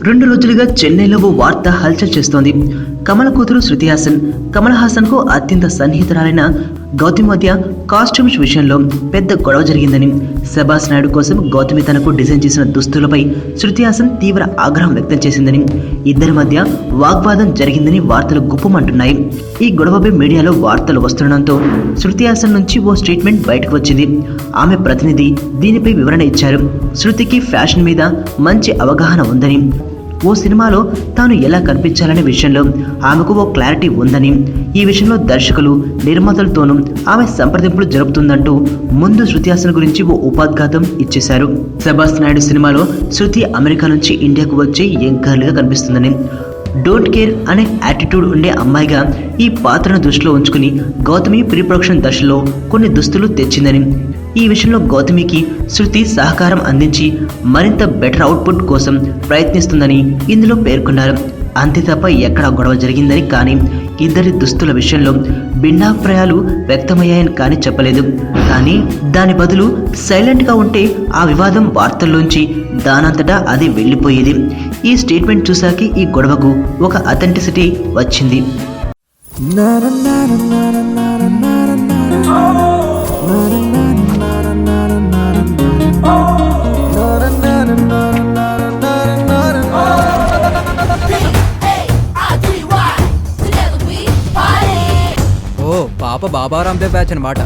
2 రోజులుగా చెన్నైలో ఓ వార్త హల్చల్ చేస్తోంది. కమల్ కూతురు శృతి హాసన్, కమల్ హాసన్ కు అత్యంత సన్నిహితురాలైన గౌతమి మధ్య కాస్ట్యూమ్స్ విషయంలో పెద్ద గొడవ జరిగిందని, ప్రభాస్ నాయుడు కోసం గౌతమి తనకు డిజైన్ చేసిన దుస్తులపై శృతి హాసన్ తీవ్ర ఆగ్రహం వ్యక్తం చేసిందని, ఇద్దరి మధ్య వాగ్వాదం జరిగిందని వార్తలు గుప్పమంటున్నాయి. ఈ గొడవపై మీడియాలో వార్తలు వస్తుండడంతో శృతి హాసన్ నుంచి ఓ స్టేట్మెంట్ బయటకు వచ్చింది. ఆమె ప్రతినిధి దీనిపై వివరణ ఇచ్చారు. శృతికి ఫ్యాషన్ మీద మంచి అవగాహన ఉందని, ఓ సినిమాలో తాను ఎలా కనిపించాలనే విషయంలో ఆమెకు ఓ క్లారిటీ ఉందని, ఈ విషయంలో దర్శకులు నిర్మాతలతోనూ ఆమె సంప్రదింపులు జరుపుతుందంటూ ముందు శృతి హాసన్ గురించి ఓ ఉపోద్ఘాతం ఇచ్చేశారు. ప్రభాస్ నాయుడు సినిమాలో శృతి అమెరికా నుంచి ఇండియాకు వచ్చి యంగ్ గర్ల్గా కనిపిస్తుందని, డోంట్ కేర్ అనే యాటిట్యూడ్ ఉండే అమ్మాయిగా ఈ పాత్రను దృష్టిలో ఉంచుకుని గౌతమి ప్రీ ప్రొడక్షన్ దశలో కొన్ని దుస్తులు తెచ్చిందని, ఈ విషయంలో గౌతమికి శృతి సహకారం అందించి మరింత బెటర్ అవుట్పుట్ కోసం ప్రయత్నిస్తుందని ఇందులో పేర్కొన్నారు. అంతే తప్ప ఎక్కడా గొడవ జరిగిందని కానీ, ఇద్దరి దుస్తుల విషయంలో భిన్నాభిప్రాయాలు వ్యక్తమయ్యాయని కానీ చెప్పలేదు. కానీ దాని బదులు సైలెంట్గా ఉంటే ఆ వివాదం వార్తల్లోంచి దానంతటా అది వెళ్ళిపోయేది. ఈ స్టేట్మెంట్ చూశాక ఈ గొడవకు ఒక అథెంటిసిటీ వచ్చింది. ఓ పాప బాబా రామ్దేవ్ బ్యాచ్ అనమాట.